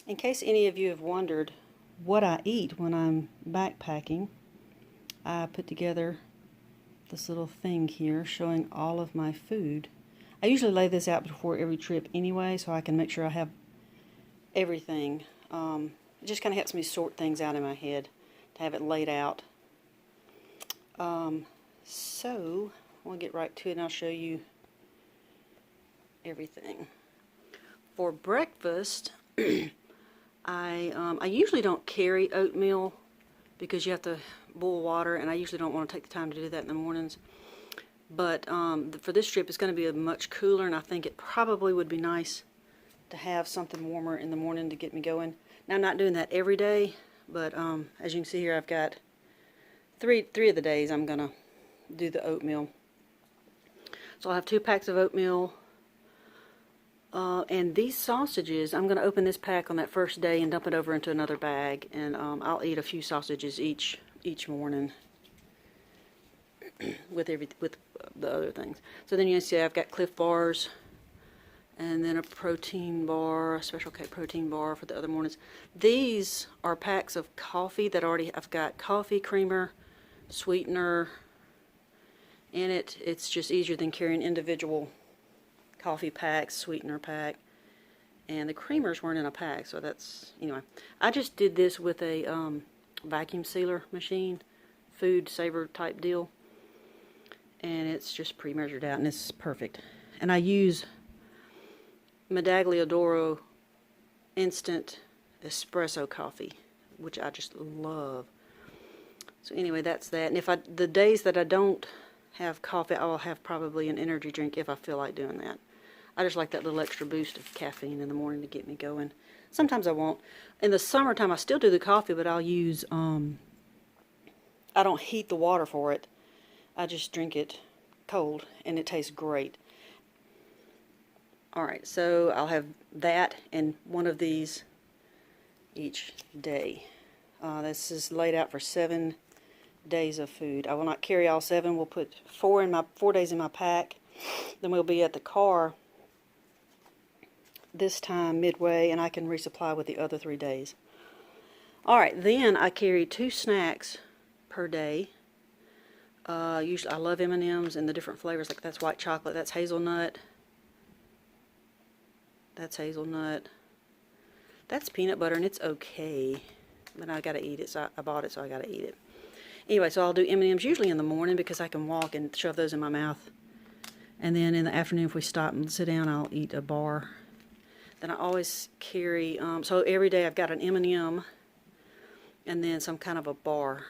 In case any of you have wondered what I eat when I'm backpacking, I put together this little thing here showing all of my food. I usually lay this out before every trip anyway, so I can make sure I have everything. It just kind of helps me sort things out in my head to have it laid out. So we'll get right to it and I'll show you everything. For breakfast, I usually don't carry oatmeal because you have to boil water, and I usually don't want to take the time to do that in the mornings. But for this trip, it's going to be much cooler, and I think it probably would be nice to have something warmer in the morning to get me going. Now, I'm not doing that every day, but as you can see here, I've got three of the days I'm going to do the oatmeal. So I'll have 2 packs of oatmeal. And these sausages, I'm going to open this pack on that first day and dump it over into another bag, and I'll eat a few sausages each morning with the other things. So then you see I've got Cliff Bars, and then a protein bar, a Special K protein bar for the other mornings. These are packs of coffee that I've got coffee, creamer, sweetener in it. It's just easier than carrying individual coffee packs, sweetener pack, and the creamers weren't in a pack, so that's, anyway. I just did this with a vacuum sealer machine, food saver type deal, and it's just pre-measured out, and it's perfect. And I use Medaglia d'Oro instant espresso coffee, which I just love. So anyway, that's that. And the days that I don't have coffee, I will have probably an energy drink if I feel like doing that. I just like that little extra boost of caffeine in the morning to get me going. Sometimes I won't. In the summertime, I still do the coffee, but I'll use, I don't heat the water for it. I just drink it cold, and it tastes great. Alright, so I'll have that and one of these each day. This is laid out for 7 days of food. I will not carry all 7. We'll put 4 days in my pack. Then we'll be at the car this time midway, and I can resupply with the other 3 days. Alright, then I carry 2 snacks per day. Usually I love M&Ms and the different flavors, like that's white chocolate, that's hazelnut, that's peanut butter, and it's okay, but I gotta eat it, so I bought it, so I gotta eat it. Anyway, so I'll do M&Ms usually in the morning because I can walk and shove those in my mouth. And then in the afternoon, if we stop and sit down, I'll eat a bar. Then I always carry, so every day I've got an M&M and then some kind of a bar.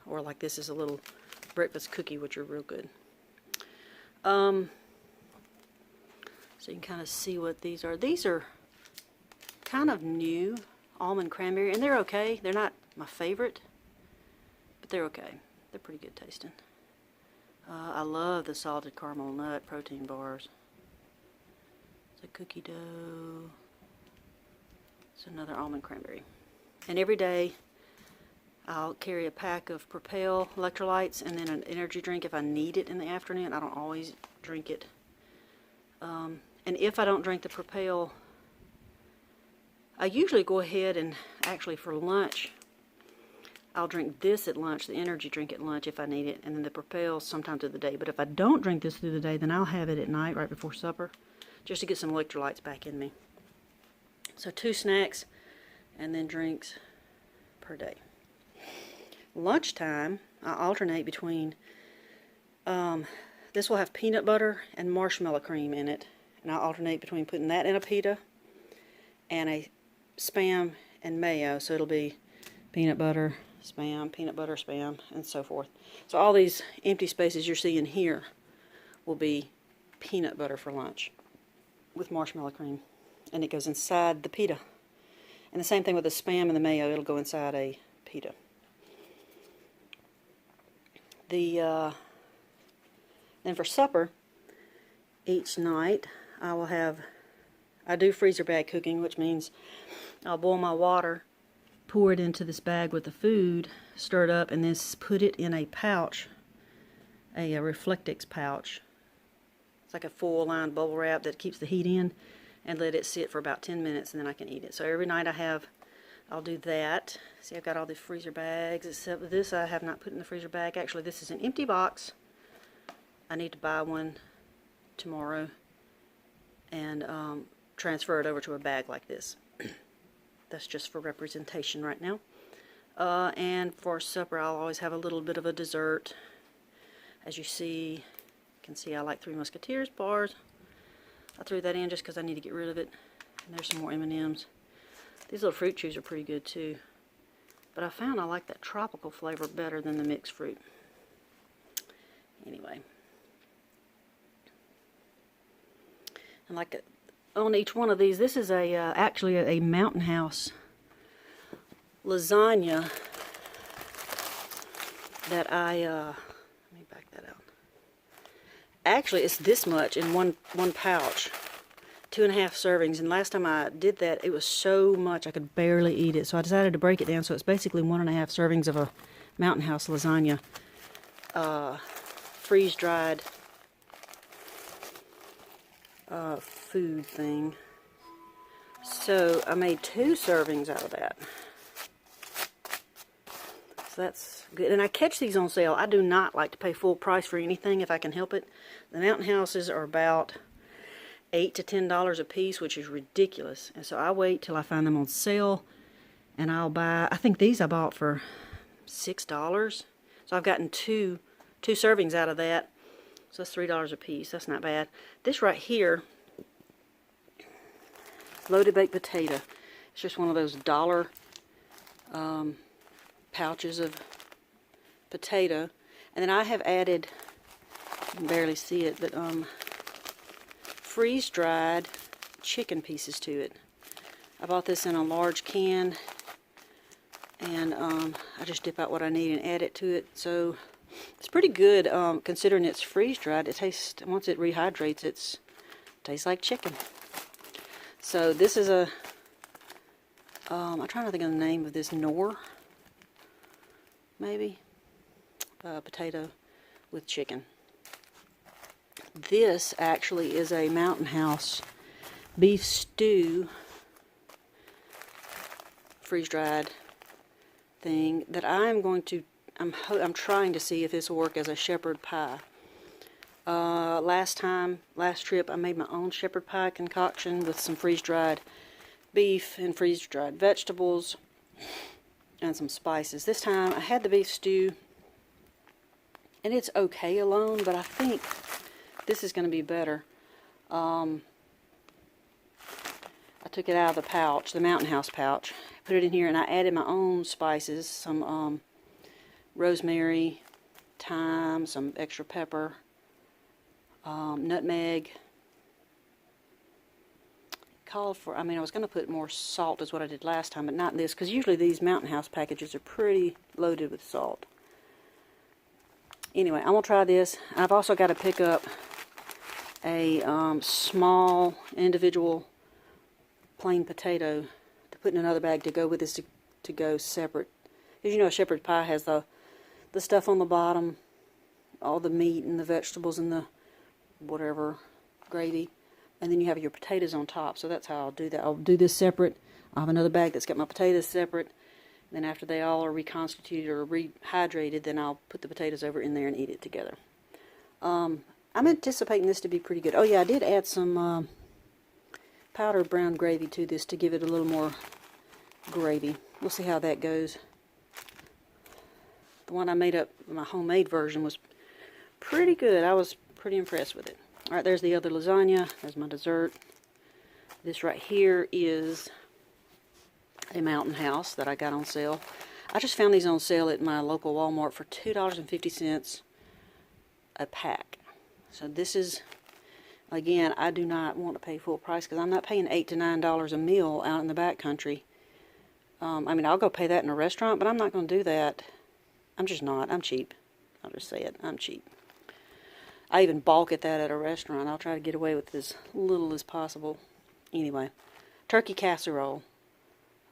Or like this is a little breakfast cookie, which are real good. So you can kind of see what these are. These are kind of new, almond cranberry, and they're okay. They're not my favorite, but they're okay. They're pretty good tasting. I love the salted caramel nut protein bars. It's a cookie dough. It's another almond cranberry. And every day I'll carry a pack of Propel electrolytes and then an energy drink if I need it in the afternoon. I don't always drink it. And if I don't drink the Propel, I usually go ahead and actually for lunch, I'll drink this at lunch, the energy drink at lunch if I need it, and then the Propel sometime through the day. But if I don't drink this through the day, then I'll have it at night right before supper, just to get some electrolytes back in me. So 2 snacks and then drinks per day. Lunchtime, I alternate between, this will have peanut butter and marshmallow cream in it, and I'll alternate between putting that in a pita and a Spam and mayo, so it'll be peanut butter, Spam, and so forth. So all these empty spaces you're seeing here will be peanut butter for lunch with marshmallow cream, and it goes inside the pita. And the same thing with the Spam and the mayo, it'll go inside a pita. Then for supper, each night I do freezer bag cooking, which means I'll boil my water, pour it into this bag with the food, stir it up, and then put it in a pouch, a Reflectix pouch. It's like a foil-lined bubble wrap that keeps the heat in, and let it sit for about 10 minutes, and then I can eat it. So every night I'll do that. See, I've got all these freezer bags, except this I have not put in the freezer bag. Actually, this is an empty box. I need to buy one tomorrow and transfer it over to a bag like this. That's just for representation right now. And for supper, I'll always have a little bit of a dessert. As you can see I like Three Musketeers bars. I threw that in just because I need to get rid of it. And there's some more M&Ms. These little fruit chews are pretty good too. But I found I like that tropical flavor better than the mixed fruit. Anyway. And like on each one of these, this is actually a Mountain House lasagna that let me back that out. Actually, it's this much in one pouch, 2.5 servings. And last time I did that, it was so much I could barely eat it. So I decided to break it down. So it's basically 1.5 servings of a Mountain House lasagna, freeze-dried food thing. So I made 2 servings out of that. So that's good. And I catch these on sale. I do not like to pay full price for anything if I can help it. The Mountain Houses are about $8 to $10 a piece, which is ridiculous. And so I wait till I find them on sale, and I'll buy, I think these I bought for $6. So I've gotten two servings out of that. So that's $3 a piece. That's not bad. This right here, loaded baked potato. It's just one of those dollar pouches of potato. And then I have added, you can barely see it, but freeze-dried chicken pieces to it. I bought this in a large can, and I just dip out what I need and add it to it. So it's pretty good considering it's freeze-dried. It tastes, once it rehydrates, it tastes like chicken. So this is I'm trying to think of the name of this, Knorr, maybe, potato with chicken. This actually is a Mountain House beef stew, freeze-dried thing that I'm going to, I'm trying to see if this will work as a shepherd pie. Last trip, I made my own shepherd pie concoction with some freeze-dried beef and freeze-dried vegetables and some spices. This time I had the beef stew, and it's okay alone, but I think this is going to be better. I took it out of the pouch, the Mountain House pouch, put it in here, and I added my own spices, some rosemary, thyme, some extra pepper, nutmeg. Called for, I was going to put more salt is what I did last time, but not this, because usually these Mountain House packages are pretty loaded with salt. Anyway, I'm going to try this. I've also got to pick up a small individual plain potato to put in another bag to go with this, to go separate. Because you know, a shepherd pie has the stuff on the bottom, all the meat and the vegetables and the whatever gravy, and then you have your potatoes on top. So that's how I'll do that. I'll do this separate. I'll have another bag that's got my potatoes separate. Then after they all are reconstituted or rehydrated, then I'll put the potatoes over in there and eat it together. I'm anticipating this to be pretty good. Oh yeah, I did add some powdered brown gravy to this to give it a little more gravy. We'll see how that goes. The one I made up, my homemade version, was pretty good. I was pretty impressed with it. Alright, there's the other lasagna. There's my dessert. This right here is a Mountain House that I got on sale. I just found these on sale at my local Walmart for $2.50 a pack. So this is, again, I do not want to pay full price because I'm not paying $8 to $9 a meal out in the back country. I'll go pay that in a restaurant, but I'm not going to do that. I'm just not. I'm cheap. I'll just say it. I'm cheap. I even balk at that at a restaurant. I'll try to get away with as little as possible. Anyway, turkey casserole.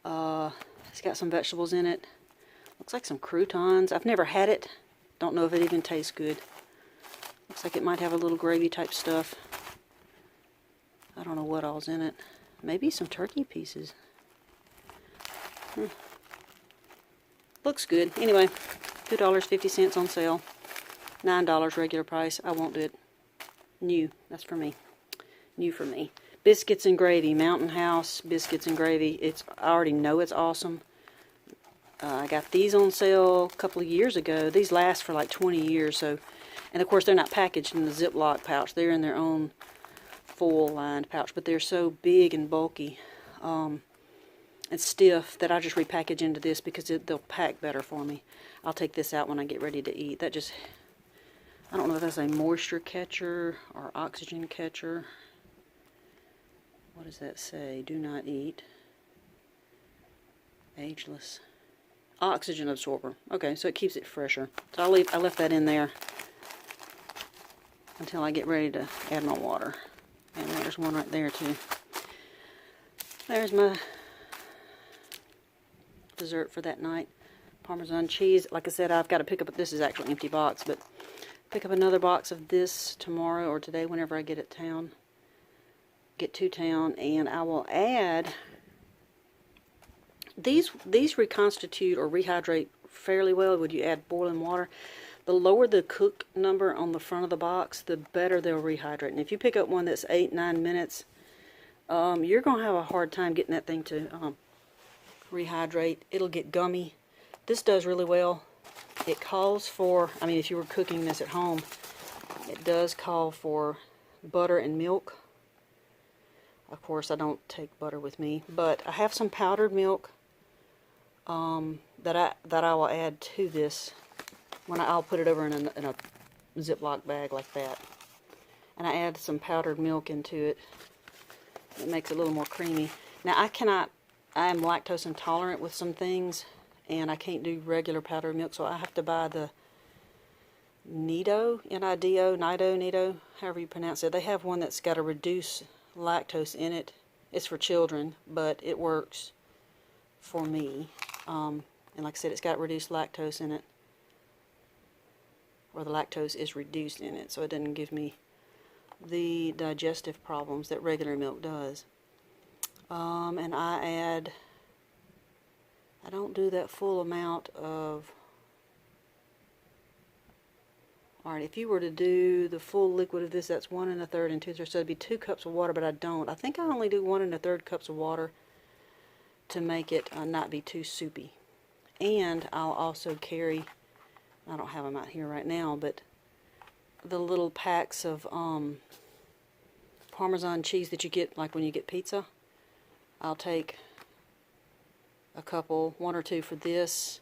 It's got some vegetables in it. Looks like some croutons. I've never had it. Don't know if it even tastes good. Looks like it might have a little gravy type stuff. I don't know what all's in it. Maybe some turkey pieces. Looks good. Anyway, $2.50 on sale. $9 regular price. I won't do it. New. That's for me. New for me. Biscuits and gravy. Mountain House biscuits and gravy. I already know it's awesome. I got these on sale a couple of years ago. These last for like 20 years. So, and of course they're not packaged in the Ziploc pouch. They're in their own full lined pouch. But they're so big and bulky and stiff that I just repackage into this because they'll pack better for me. I'll take this out when I get ready to eat. That just, I don't know if that's a moisture catcher or oxygen catcher. What does that say? Do not eat. Ageless. Oxygen absorber. Okay, so it keeps it fresher. So I left that in there until I get ready to add my water. And there's one right there too. There's my dessert for that night. Parmesan cheese. Like I said, I've got to pick up, this is actually an empty box, but pick up another box of this tomorrow or today whenever I get to town, and I will add, these reconstitute or rehydrate fairly well when you add boiling water. The lower the cook number on the front of the box, the better they'll rehydrate. And if you pick up one that's 8-9 minutes, you're going to have a hard time getting that thing to rehydrate. It'll get gummy. This does really well. It calls for, I mean, if you were cooking this at home, it does call for butter and milk. Of course, I don't take butter with me, but I have some powdered milk that I will add to this when I'll put it over in a Ziploc bag like that. And I add some powdered milk into it. It makes it a little more creamy. Now I am lactose intolerant with some things, and I can't do regular powdered milk, so I have to buy the Nido, Nido, however you pronounce it. They have one that's got a reduced lactose in it. It's for children, but it works for me. And like I said, it's got reduced lactose in it, or the lactose is reduced in it, so it doesn't give me the digestive problems that regular milk does. And I don't do that full amount of, alright, if you were to do the full liquid of this, that's 1 1/3 and 2/3, so it'd be 2 cups of water, but I don't. I think I only do 1 1/3 cups of water to make it not be too soupy. And I'll also carry, I don't have them out here right now, but the little packs of Parmesan cheese that you get like when you get pizza. I'll take a couple, 1 or 2 for this,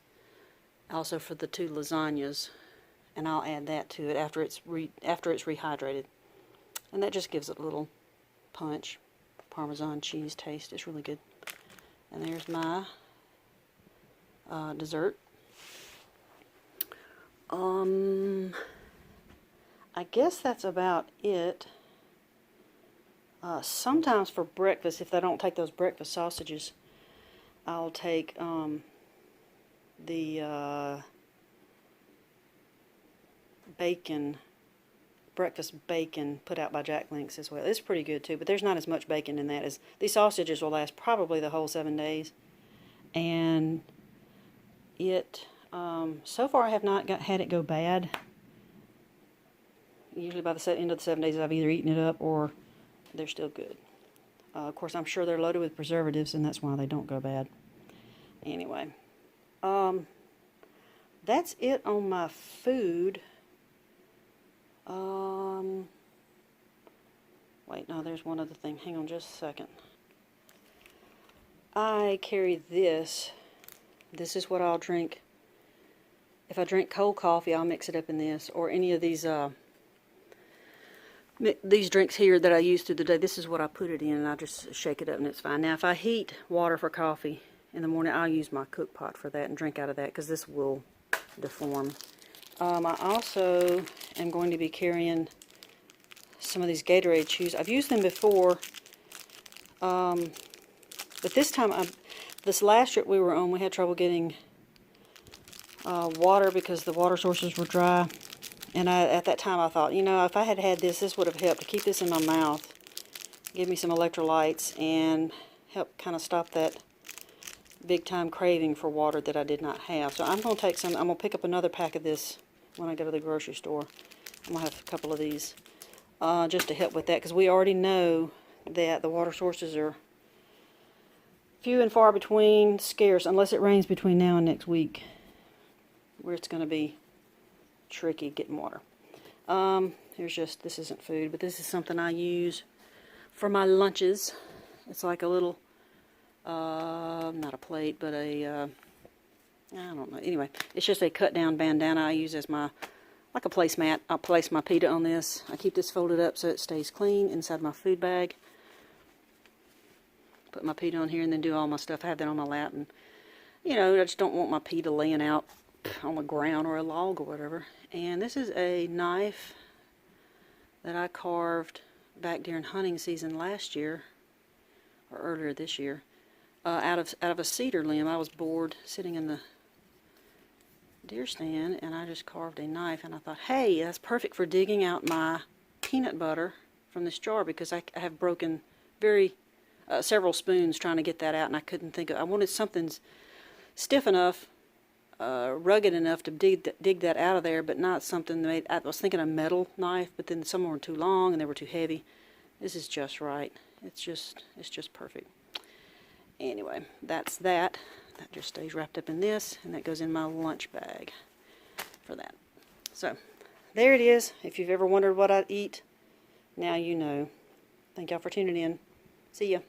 also for the 2 lasagnas, and I'll add that to it after it's rehydrated, and that just gives it a little punch. Parmesan cheese taste. It's really good. And there's my dessert. I guess that's about it. Sometimes for breakfast, if they don't take those breakfast sausages, I'll take the breakfast bacon put out by Jack Link's as well. It's pretty good too, but there's not as much bacon in that. As these sausages will last probably the whole 7 days, and it so far I have not had it go bad. Usually by the end of the 7 days I've either eaten it up or they're still good. Of course, I'm sure they're loaded with preservatives, and that's why they don't go bad. Anyway, that's it on my food. Wait, no, there's one other thing. Hang on just a second. I carry this. This is what I'll drink. If I drink cold coffee, I'll mix it up in this, or any of these drinks here that I use through the day. This is what I put it in, and I just shake it up, and it's fine. Now, if I heat water for coffee in the morning, I'll use my cook pot for that and drink out of that, because this will deform. I also am going to be carrying some of these Gatorade chews. I've used them before, but this time, this last trip we were on, we had trouble getting water because the water sources were dry. And at that time I thought, you know, if I had had this would have helped to keep this in my mouth give me some electrolytes and help kind of stop that big time craving for water that I did not have. So I'm going to take some, I'm going to pick up another pack of this when I go to the grocery store. I'm going to have a couple of these just to help with that, because we already know that the water sources are few and far between, scarce, unless it rains between now and next week, where it's going to be tricky getting water. Here's just, this isn't food, but this is something I use for my lunches. It's like a little, not a plate, but a, I don't know. Anyway, it's just a cut down bandana I use as my, like a placemat. I'll place my pita on this. I keep this folded up so it stays clean inside my food bag. Put my pita on here and then do all my stuff. I have that on my lap, and you know, I just don't want my pita laying out on the ground or a log or whatever. And this is a knife that I carved back during hunting season last year, or earlier this year, out of a cedar limb. I was bored sitting in the deer stand, and I just carved a knife, and I thought, hey, that's perfect for digging out my peanut butter from this jar, because I have broken several spoons trying to get that out, and I couldn't think of, I wanted something stiff enough, rugged enough to dig that out of there, but not something that I was thinking a metal knife, but then some were too long and they were too heavy. This is just right. It's just perfect. Anyway, that's that. That just stays wrapped up in this, and that goes in my lunch bag for that. So, there it is. If you've ever wondered what I eat, now you know. Thank y'all for tuning in. See ya.